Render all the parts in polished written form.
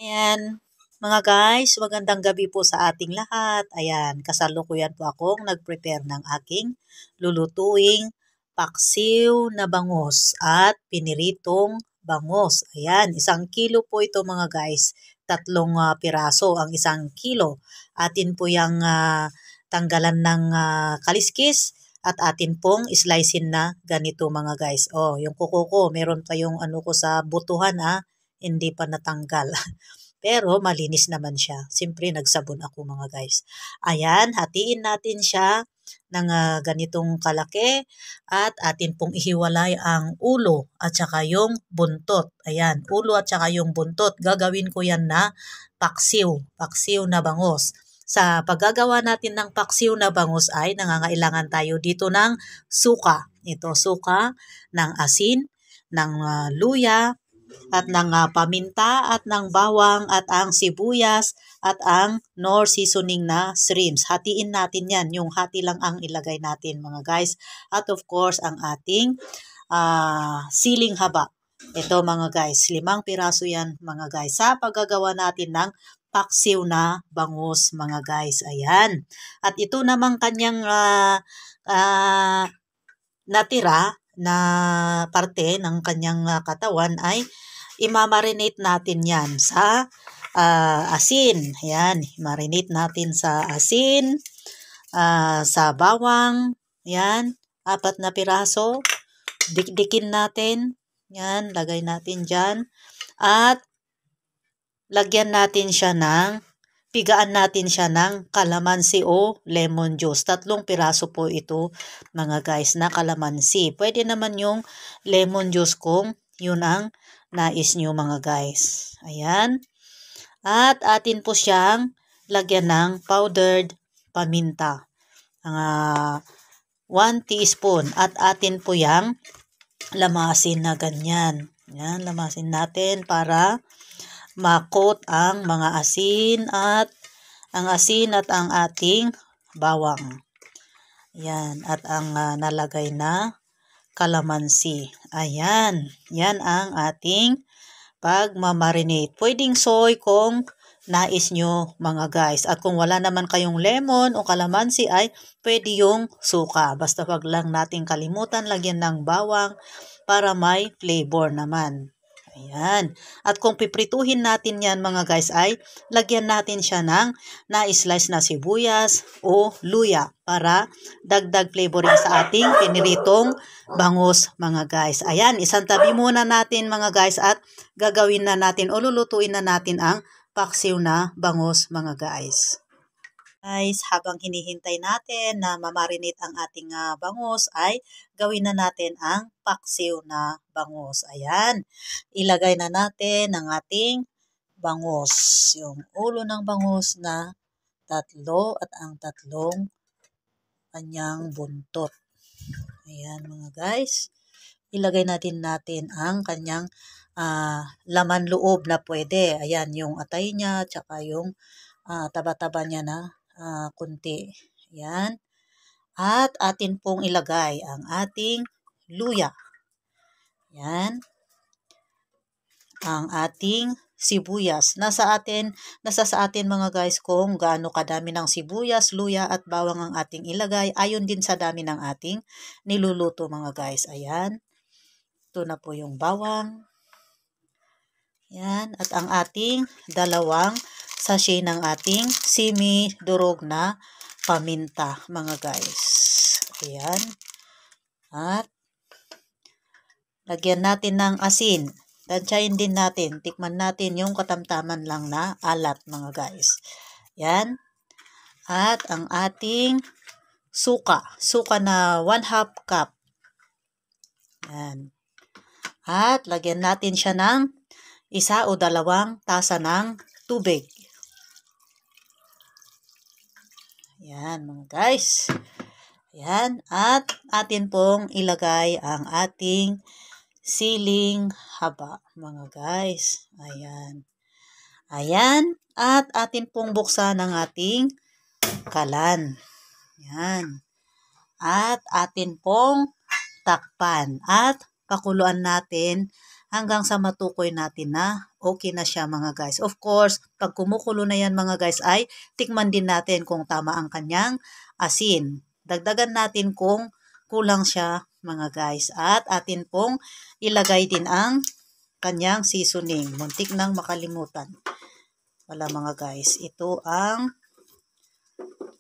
Ayan, mga guys, magandang gabi po sa ating lahat. Ayan, kasalukuyan po akong nag-prepare ng aking lulutuing paksiw na bangus at piniritong bangus. Ayan, 1 kilo po ito mga guys. 3 piraso ang 1 kilo. Atin po yung tanggalan ng kaliskis at atin pong slicein na ganito mga guys. Oh, yung kuko ko, meron pa yung ano ko sa butuhan hindi pa natanggal. Pero malinis naman siya. Siyempre nagsabon ako mga guys. Ayan, hatiin natin siya ng ganitong kalaki at atin pong ihiwalay ang ulo at saka yung buntot. Ayan, ulo at saka yung buntot. Gagawin ko yan na paksiw, paksiw na bangus. Sa paggagawa natin ng paksiw na bangus ay nangangailangan tayo dito ng suka. Ito, suka, ng asin, ng luya, at ng paminta at ng bawang at ang sibuyas at ang nor seasoning na shrimps. Hatiin natin yan. Yung hati lang ang ilagay natin mga guys. At of course, ang ating siling haba. Ito mga guys, 5 piraso yan mga guys. Sa paggagawa natin ng paksiw na bangus mga guys. Ayan. At ito namang kanyang natira na parte ng kanyang katawan ay imamarinate natin yan sa asin. Ayan, marinate natin sa asin, sa bawang. Ayan, 4 piraso. Dikdikin natin. Yan, lagay natin dyan. At lagyan natin siya pigaan natin siya ng kalamansi o lemon juice. 3 piraso po ito mga guys na kalamansi. Pwede naman yung lemon juice kung yun ang nais nyo mga guys. Ayan. At atin po siyang lagyan ng powdered paminta. 1 teaspoon. At atin po yang lamasin na ganyan. Ayan, lamasin natin para makot ang mga asin at ang ating bawang. Yan, at ang nalagay na kalamansi. Ayan, yan ang ating pagmamarinate. Pwedeng soy kung nais nyo mga guys. At kung wala naman kayong lemon o kalamansi ay pwede yung suka. Basta wag lang natin kalimutan lagyan ng bawang para may flavor naman. Ayan. At kung piprituhin natin yan mga guys ay lagyan natin siya ng na-slice na sibuyas o luya para dagdag flavoring sa ating piniritong bangus mga guys. Ayan, isang tabi muna natin mga guys at gagawin na natin o lulutuin na natin ang paksiw na bangus mga guys. Guys, habang hinihintay natin na mamarinate ang ating bangus ay gawin na natin ang paksiw na bangus. Ayan, ilagay na natin ang ating bangus. Yung ulo ng bangus na 3 at ang 3 kanyang buntot. Ayan mga guys, ilagay natin ang kanyang laman loob na pwede. Ayan, yung atay niya, tsaka yung taba-taba niya na kunti. Ayan. At atin pong ilagay ang ating luya. Ayan. Ang ating sibuyas. Nasa sa atin mga guys kung gaano kadami ng sibuyas, luya at bawang ang ating ilagay. Ayon din sa dami ng ating niluluto mga guys. Ayan. Ito na po yung bawang. Ayan. At ang ating 2 sachet ng ating semi-durog na paminta mga guys. Ayan. At lagyan natin ng asin. Tansyahin din natin. Tikman natin yung katamtaman lang na alat mga guys. Ayan. At ang ating suka. Suka na 1/2 cup. Ayan. At lagyan natin siya ng 1 o 2 tasa ng tubig. Ayan mga guys. Ayan. At atin pong ilagay ang ating siling haba mga guys. Ayan. Ayan. At atin pong buksan ang ating kalan. Ayan. At atin pong takpan. At pakuluan natin hanggang sa matukoy natin na okay na siya mga guys. Of course, pag kumukulo na yan mga guys ay tikman din natin kung tama ang kanyang asin. Dagdagan natin kung kulang siya mga guys. At atin pong ilagay din ang kanyang seasoning. Muntik nang makalimutan. Wala mga guys. Ito ang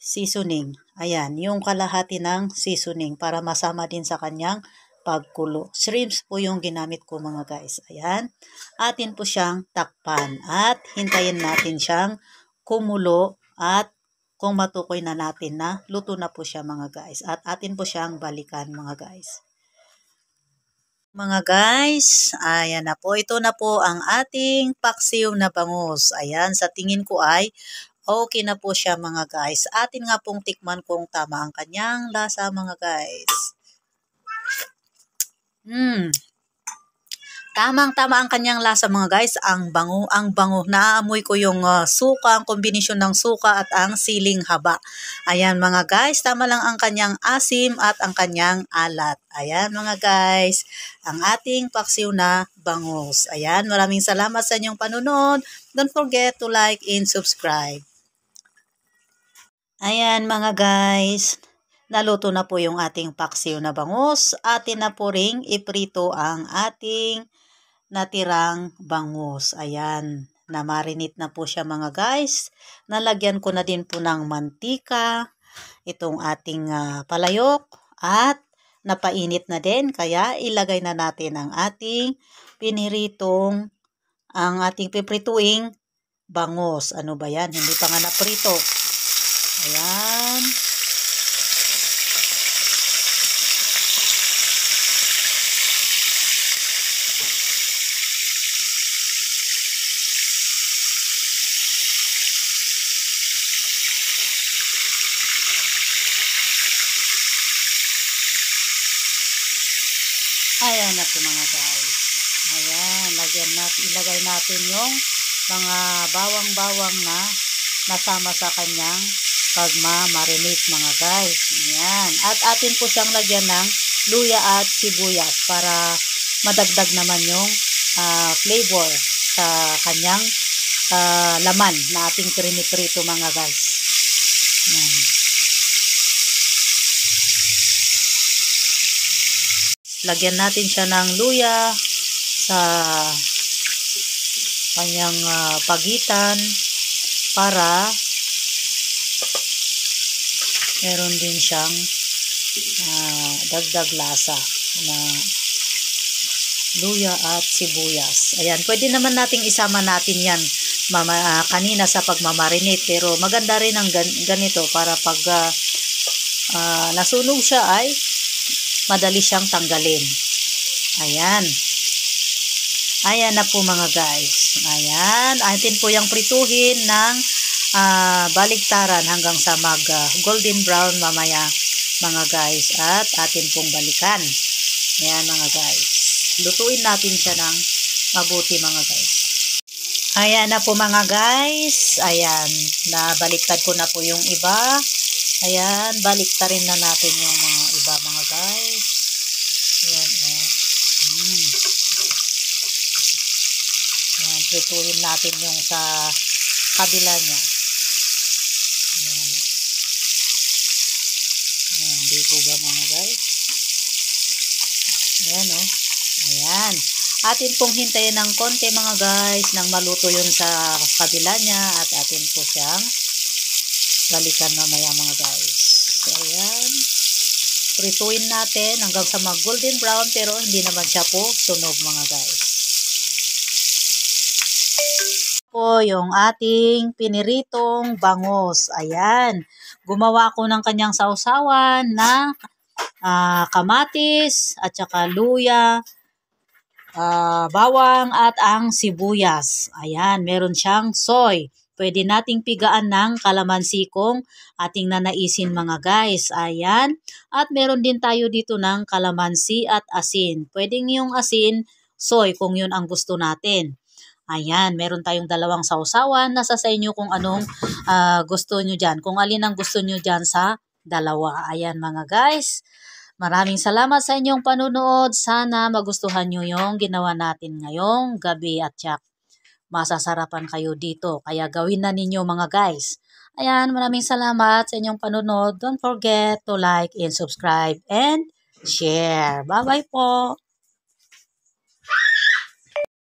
seasoning. Ayan, yung kalahati ng seasoning para masama din sa kanyang pagkulo. Shrimps po yung ginamit ko mga guys. Ayan. Atin po siyang takpan at hintayin natin siyang kumulo at kung matukoy na natin na luto na po siya mga guys. At atin po siyang balikan mga guys. Mga guys, ayan na po. Ito na po ang ating paksiw na bangus. Ayan, sa tingin ko ay okay na po siya mga guys. Atin nga pong tikman kung tama ang kanyang lasa mga guys. Tamang-tama ang kanyang lasa mga guys. Ang bango. Naamoy ko yung suka, ang kombinasyon ng suka at ang siling haba. Ayan mga guys, tama lang ang kanyang asim at ang kanyang alat. Ayan mga guys, ang ating paksiw na bangus. Ayan, maraming salamat sa inyong panunod. Don't forget to like and subscribe. Ayan mga guys, naluto na po yung ating paksiw na bangus. Atin na po ring iprito ang ating natirang bangus. Ayan, na-marinate na po siya mga guys. Nalagyan ko na din po ng mantika, itong ating palayok at napainit na din. Kaya ilagay na natin ang ating piprituing bangus. Ano ba yan? Hindi pa nga naprito. Ayan. Ayan na po mga guys. Ayan, ilagay natin yung mga bawang-bawang na nasama sa kanyang pagmamarinate mga guys. Ayan. At atin po siyang lagyan ng luya at sibuyas para madagdag naman yung flavor sa kanyang laman na ating priniprito mga guys. Ayan. Lagyan natin siya ng luya sa kanyang pagitan para meron din siyang dagdag lasa na luya at sibuyas. Ayan, pwede naman nating isama natin yan kanina sa pagmamarinate, pero maganda rin ang ganito para pag nasunog siya ay madali siyang tanggalin. Ayan. Ayan na po mga guys. Ayan. Atin po yung prituhin ng baligtaran hanggang sa mag golden brown mamaya mga guys. At atin pong balikan. Ayan mga guys. Lutuin natin siya ng mabuti mga guys. Ayan na po mga guys. Ayan. Nabaliktad ko na po yung iba. Ayan, baliktarin na natin yung mga iba mga guys. Ayan, Ayan, prituhin natin yung sa kabila niya. Ayan. Ayan, dito ba mga guys? Ayan, Ayan. Atin pong hintayin ng konti mga guys nang maluto yun sa kabila niya at atin po siyang balikan mamaya mga guys. So, ayan. Prituin natin hanggang sa mag golden brown pero hindi naman siya po sunog mga guys. Po yung ating piniritong bangus. Ayan. Gumawa ko ng kanyang sausawan na kamatis at saka luya, bawang at ang sibuyas. Ayan. Meron siyang soy. Pwede nating pigaan ng kalamansi kung ating nanaisin mga guys. Ayan. At meron din tayo dito ng kalamansi at asin. Pwedeng yung asin, soy kung yun ang gusto natin. Ayan. Meron tayong dalawang sausawan. Nasa sa inyo kung anong gusto nyo dyan. Kung alin ang gusto nyo dyan sa dalawa. Ayan mga guys. Maraming salamat sa inyong panunood. Sana magustuhan nyo yung ginawa natin ngayong gabi at tiyak masasarapan kayo dito. Kaya gawin na ninyo mga guys. Ayan, maraming salamat sa inyong panunood. Don't forget to like and subscribe and share. Bye-bye po!